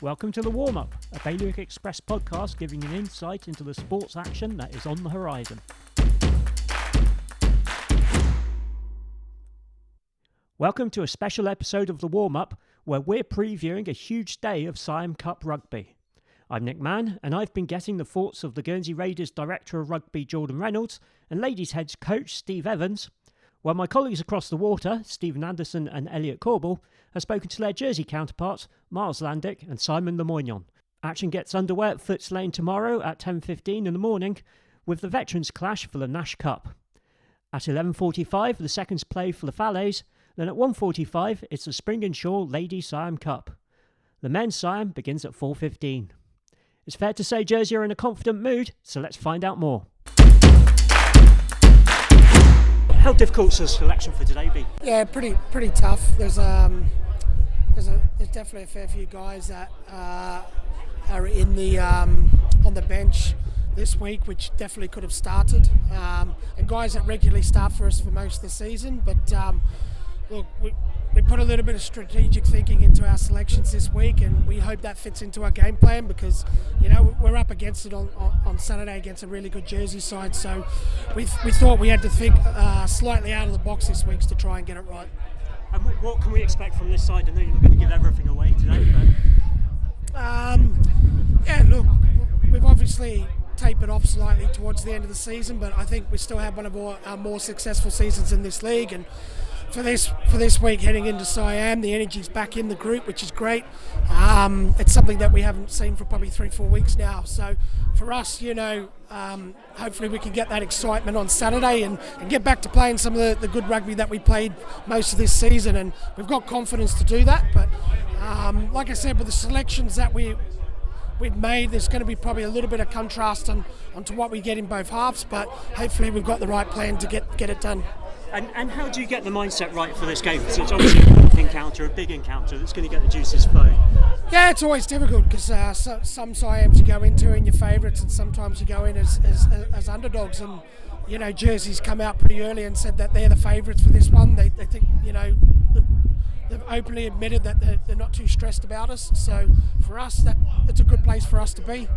Welcome to The Warm-Up, a Bailiwick Express podcast giving you an insight into the sports action that is on the horizon. Welcome to a special episode of The Warm-Up where we're previewing a huge day of Siam Cup rugby. I'm Nick Mann, and I've been getting the thoughts of the Guernsey Raiders Director of Rugby Jordan Reynolds and Ladies Head Coach Steve Evans, while my colleagues across the water, Stephen Anderson and Elliot Corbel, have spoken to their Jersey counterparts, Myles, Landick and Simon the Moignan. Action gets underway at Foots Lane tomorrow at 10:15 in the morning with the Veterans Clash for the Nash Cup. At 11:45, the seconds play for the Fallaize, then at 1:45, it's the Spring Insure Ladies Siam Cup. The men's Siam begins at 4:15. It's fair to say Jersey are in a confident mood, so let's find out more. How difficult has the selection for today been? Yeah, pretty tough. There's definitely a fair few guys that are in the on the bench this week, which definitely could have started, and guys that regularly start for us for most of the season. But look, we put a little bit of strategic thinking into our selections this week, and we hope that fits into our game plan because, you know, we're up against it on Saturday against a really good Jersey side. So we thought we had to think slightly out of the box this week to try and get it right. And what can we expect from this side? I know you're not going to give everything away today, but... Yeah, look, we've obviously tapered off slightly towards the end of the season, but I think we still have one of our more successful seasons in this league, and for this week heading into Siam, the energy's back in the group, which is great. It's something that we haven't seen for probably 3-4 weeks now. So for us, you know, hopefully we can get that excitement on Saturday and get back to playing some of the good rugby that we played most of this season. And we've got confidence to do that. But like I said, with the selections that we've made, there's going to be probably a little bit of contrast onto what we get in both halves. But hopefully we've got the right plan to get it done. And how do you get the mindset right for this game? Because it's obviously a big encounter that's going to get the juices flowing. Yeah, it's always difficult because some Siams you go into in your favourites, and sometimes you go in as underdogs. And you know, Jersey's come out pretty early and said that they're the favourites for this one. They think, you know, they've openly admitted that they're not too stressed about us. So for us, it's a good place for us to be.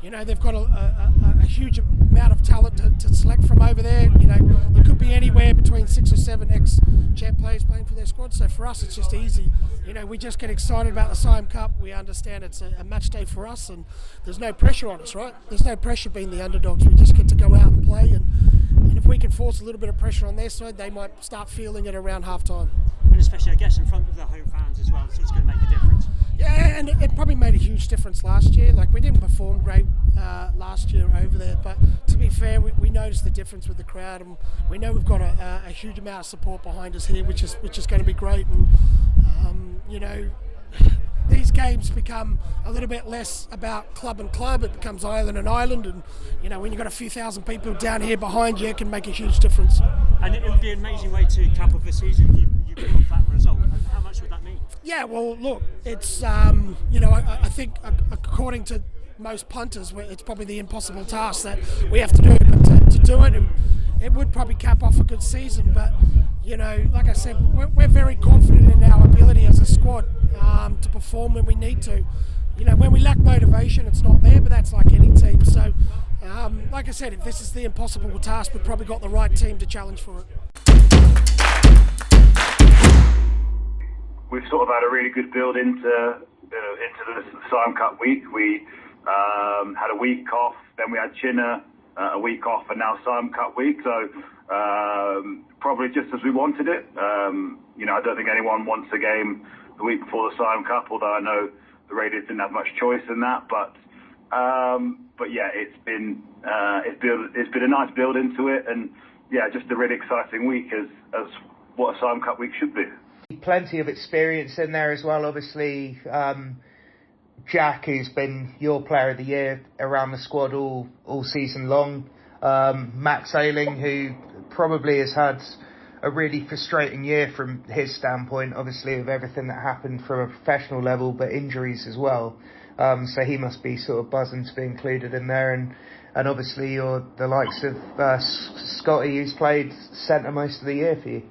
You know, they've got a huge amount of talent to select from over there. You know, there could be anywhere between 6 or 7 ex-champ players playing for their squad. So for us, it's just easy. You know, we just get excited about the Siam Cup. We understand it's a match day for us, and there's no pressure on us, right? There's no pressure being the underdogs. We just get to go out and play, and if we can force a little bit of pressure on their side, they might start feeling it around half-time. And especially, I guess, in front of the home fans as well, so it's going to make a difference. Yeah, and it probably made a huge difference last year. Like, we didn't perform great last year over there, but to be fair, we noticed the difference with the crowd, and we know we've got a huge amount of support behind us here, which is going to be great. And you know, these games become a little bit less about club and club. It becomes island and island, and you know, when you've got a few thousand people down here behind you, it can make a huge difference. And it would be an amazing way to cap off the season if you pull off that result. How much would that mean? Yeah, well, look, it's you know, I think according to most punters, it's probably the impossible task that we have to do. But to do it, it would probably cap off a good season. But you know, like I said, we're very confident in our ability as a squad to perform when we need to. You know, when we lack motivation, it's not there, but that's like any team. So, like I said, if this is the impossible task, we've probably got the right team to challenge for it. We've sort of had a really good build into the Siam Cup week. We had a week off, then we had Chinna a week off, and now Siam Cup week. So probably just as we wanted it. You know, I don't think anyone wants a game the week before the Siam Cup, although I know the Raiders didn't have much choice in that. But yeah, it's been a nice build into it, and yeah, just a really exciting week as what a Siam Cup week should be. Plenty of experience in there as well, obviously. Jack, who's been your player of the year around the squad all season long. Max Ayling, who probably has had a really frustrating year from his standpoint, obviously, of everything that happened from a professional level, but injuries as well. So he must be sort of buzzing to be included in there. And obviously you're the likes of Scotty, who's played centre most of the year for you.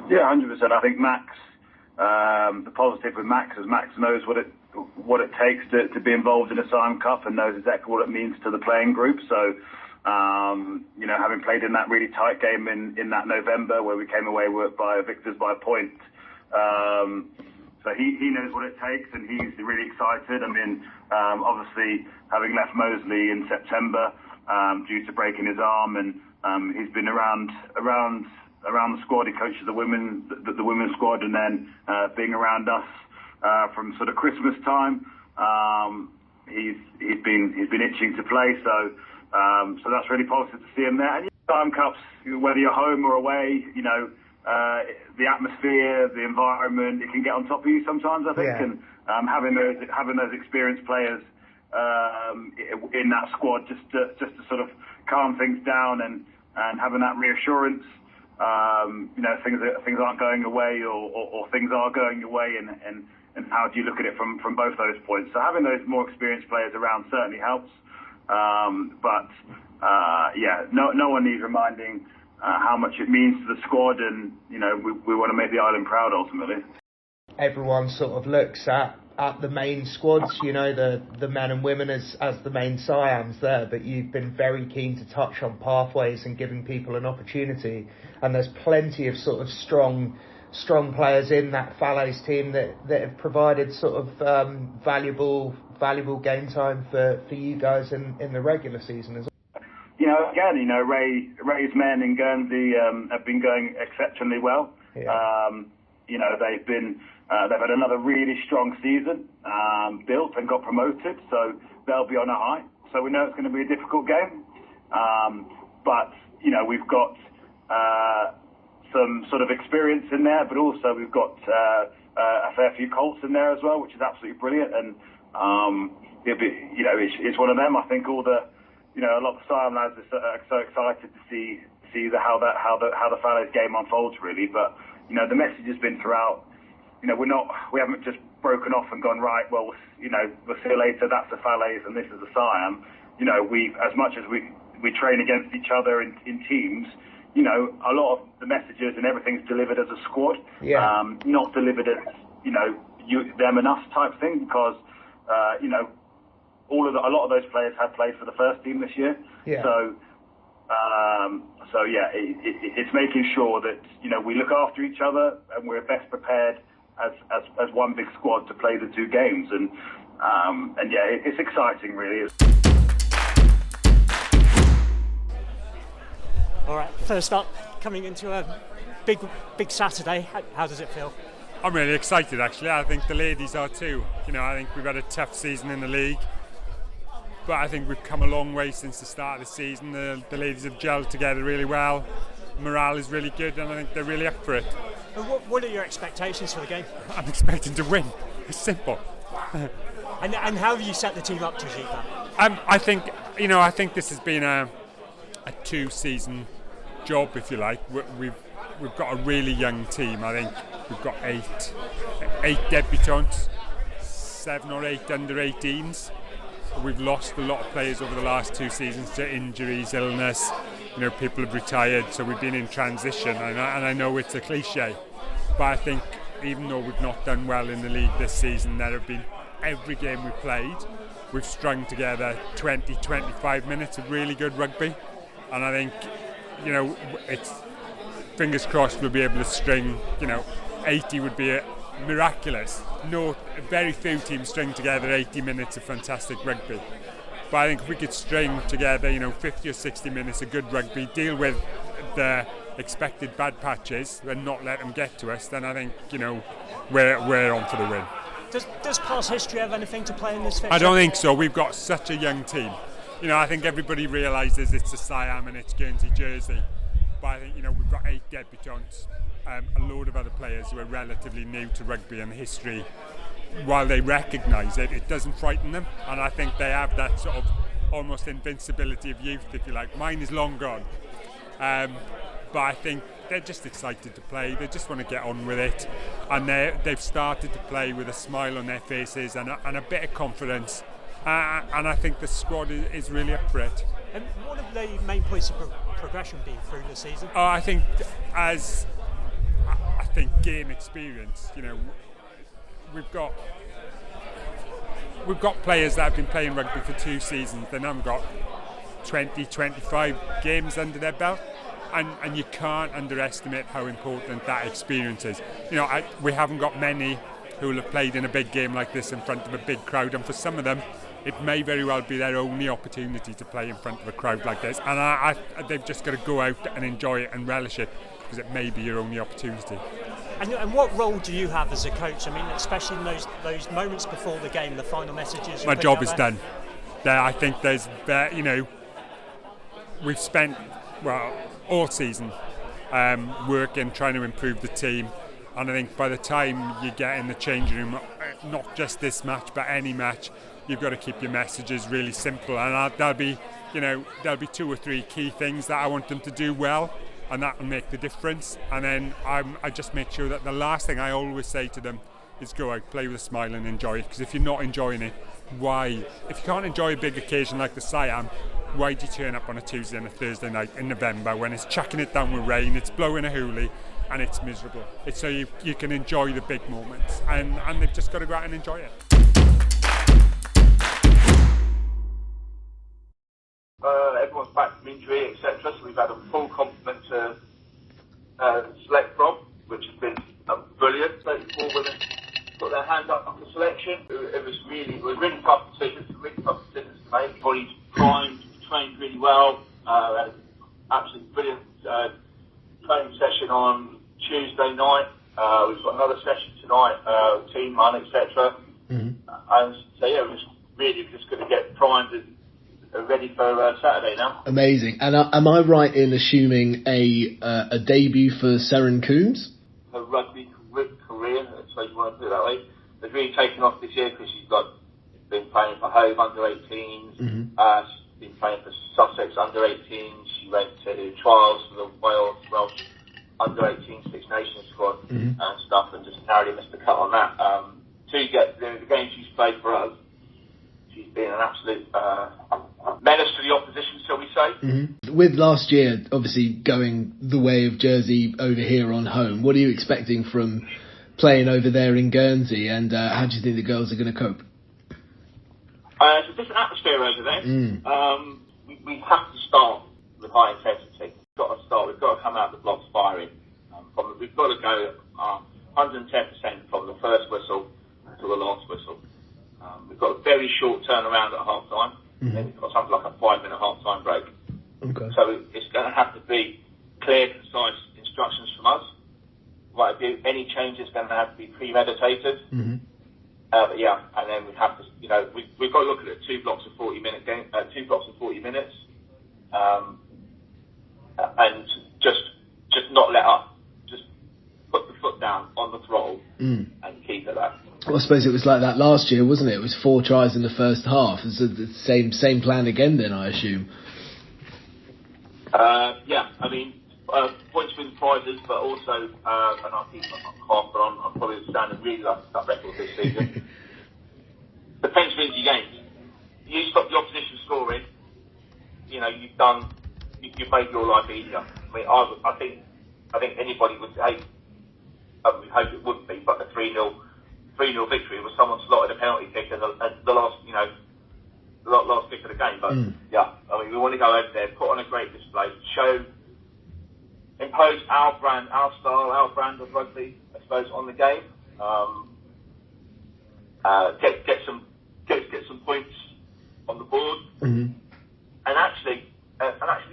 Yeah, 100%. I think Max the positive with Max, as Max knows what it takes to be involved in a Siam Cup and knows exactly what it means to the playing group. So, having played in that really tight game in that November where we came away by victors by a point, so he knows what it takes and he's really excited. I mean, obviously having left Moseley in September due to breaking his arm, and he's been around the squad. He coaches the women's squad, and then being around us from sort of Christmas time, he's been itching to play. So that's really positive to see him there. And Siam Cups, whether you're home or away, the atmosphere, the environment, it can get on top of you sometimes, I think. Yeah. And having those experienced players in that squad just to sort of calm things down and having that reassurance. Things aren't going away or things are going away, and how do you look at it from both those points? So having those more experienced players around certainly helps. No one needs reminding how much it means to the squad, and we want to make the island proud ultimately. Everyone sort of looks at the main squads, the men and women as the main Siams there, but you've been very keen to touch on pathways and giving people an opportunity, and there's plenty of sort of strong players in that Fallaize team that have provided sort of valuable game time for you guys in the regular season as well. Ray's men in Guernsey have been going exceptionally well. Yeah. They've had another really strong season, built and got promoted, so they'll be on a high. So we know it's going to be a difficult game, but we've got some sort of experience in there, but also we've got a fair few Colts in there as well, which is absolutely brilliant. And it's one of them. I think a lot of the Siam lads are so excited to see how the Fallaize game unfolds really. But the message has been throughout. We haven't just broken off and gone, right, well, we'll see you later, that's the Fallaize and this is the Siam. As much as we train against each other in teams, a lot of the messages and everything's delivered as a squad, not delivered as, them and us type thing, because, a lot of those players have played for the first team this year. Yeah. It's making sure that, we look after each other and we're best prepared as one big squad to play the two games, and it's exciting really. All right, first up, coming into a big Saturday, how does it feel? I'm really excited actually. I think the ladies are too. I think we've had a tough season in the league, but I think we've come a long way since the start of the season. The ladies have gelled together really well. Morale is really good, and I think they're really up for it. What are your expectations for the game? I'm expecting to win. It's simple. And how have you set the team up to achieve that? I think this has been a 2-season job, if you like. We've got a really young team. I think we've got eight debutants, 7 or 8 under 18s. We've lost a lot of players over the last 2 seasons to injuries, illness. People have retired, so we've been in transition. And I know it's a cliche, but I think even though we've not done well in the league this season, there have been every game we played, we've strung together 20-25 minutes of really good rugby. And I think, it's fingers crossed we'll be able to string, 80 would be miraculous. Very few teams string together 80 minutes of fantastic rugby. But I think if we could string together, 50 or 60 minutes of good rugby, deal with the expected bad patches and not let them get to us, then I think, we're on for the win. Does past history have anything to play in this fixture? I don't think so. We've got such a young team. I think everybody realises it's a Siam and it's Guernsey jersey. But I think, we've got 8 debutants, a load of other players who are relatively new to rugby and history. While they recognise it, it doesn't frighten them. And I think they have that sort of almost invincibility of youth, if you like. Mine is long gone. But I think they're just excited to play. They just want to get on with it. And they've started to play with a smile on their faces and a bit of confidence. And I think the squad is really up for it. And what have the main points of progression been through the season? I think think game experience. We've got players that have been playing rugby for 2 seasons. They now got 20, 25 games under their belt. And you can't underestimate how important that experience is. We haven't got many who will have played in a big game like this in front of a big crowd, and for some of them it may very well be their only opportunity to play in front of a crowd like this, and they've just got to go out and enjoy it and relish it, because it may be your only opportunity. And what role do you have as a coach? I mean, especially in those moments before the game, the final messages. My job is done. I think we've spent all season working, trying to improve the team, and I think by the time you get in the changing room, not just this match but any match, you've got to keep your messages really simple, and there'll be 2 or 3 key things that I want them to do well, and that will make the difference. And then I just make sure that the last thing I always say to them is go out, play with a smile and enjoy it, because if you're not enjoying it, why? If you can't enjoy a big occasion like the Siam, why do you turn up on a Tuesday and a Thursday night in November when it's chucking it down with rain, it's blowing a hoolie and it's miserable? It's so you can enjoy the big moments, and they've just got to go out and enjoy it. Everyone's back from injury, etc. So we've had a full complement to select from, which has been brilliant. 34 women put their hand up for selection. It was really tough decisions to make. Everybody's primed, trained really well. Had an absolutely brilliant training session on Tuesday night. We've got another session tonight, team run, etc. Mm-hmm. And so it was really just going to get primed and ready for Saturday now. Amazing. And am I right in assuming a debut for Seren Coombs? Her rugby career, I suppose you want to put it that way, has really taken off this year, because she's been playing for Hove under 18s. Mm-hmm. She's been playing for Sussex under 18s. She went to trials for the Welsh under 18 Six Nations squad. Mm-hmm. And stuff, and just narrowly missed the cut on that. To get the game she's played for us, she's been an absolute menace to the opposition, shall we say. Mm-hmm. With last year obviously going the way of Jersey over here on home, what are you expecting from playing over there in Guernsey, and how do you think the girls are going to cope? It's a different atmosphere over there. We have to start with high intensity. We've got to come out the blocks firing. We've got to go 110% from the first whistle to the last whistle. We've got a very short turnaround at half time. Mm-hmm. Then we've got something like a 5-minute half time break. Okay. So it's going to have to be clear, concise instructions from us. Any change is going to have to be premeditated. Mm-hmm. And then we have to, we've got to look at it 2 blocks of 40-minute game, 2 blocks of 40 minutes, and just not let up. Just put the foot down on the throttle and keep it that. Well, I suppose it was like that last year, wasn't it? It was 4 tries in the first half. It's the same plan again then, I assume. Points win prizes, but also, and I think I'm probably standing really like that record this season. The Pence wins your games. You stop the opposition scoring, you've made your life easier. I mean, I think anybody would say, we hope it wouldn't be, but the 3-0 victory was someone slotted a penalty kick at the last kick of the game. But we want to go over there, put on a great display, impose our brand, our style, our brand of rugby, I suppose, on the game. Get some points on the board, and actually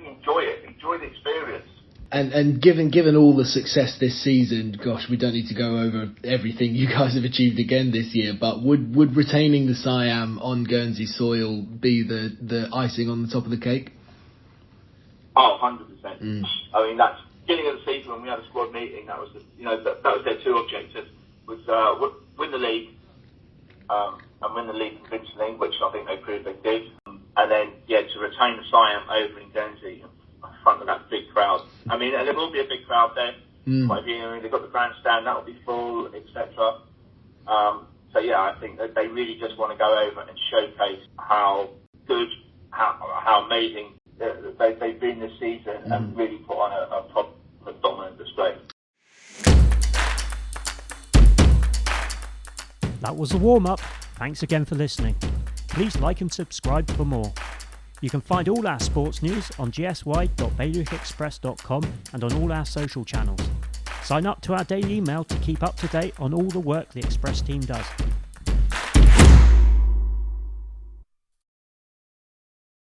enjoy it, enjoy the experience. And given all the success this season, gosh, we don't need to go over everything you guys have achieved again this year, but would retaining the Siam on Guernsey soil be the icing on the top of the cake? Oh, 100%. I mean, that's beginning of the season when we had a squad meeting. That was that was their 2 objectives: was win the league and win the league convincingly, which I think they proved they did, and then to retain the Siam over in Guernsey in front of that big crowd. I mean, there will be a big crowd there. They've got the grandstand, that will be full, etc. I think that they really just want to go over and showcase how good, how amazing they've been this season, and really put on a proper dominant display. That was the warm-up. Thanks again for listening. Please like and subscribe for more. You can find all our sports news on gsy.bailiwickexpress.com and on all our social channels. Sign up to our daily email to keep up to date on all the work the Express team does.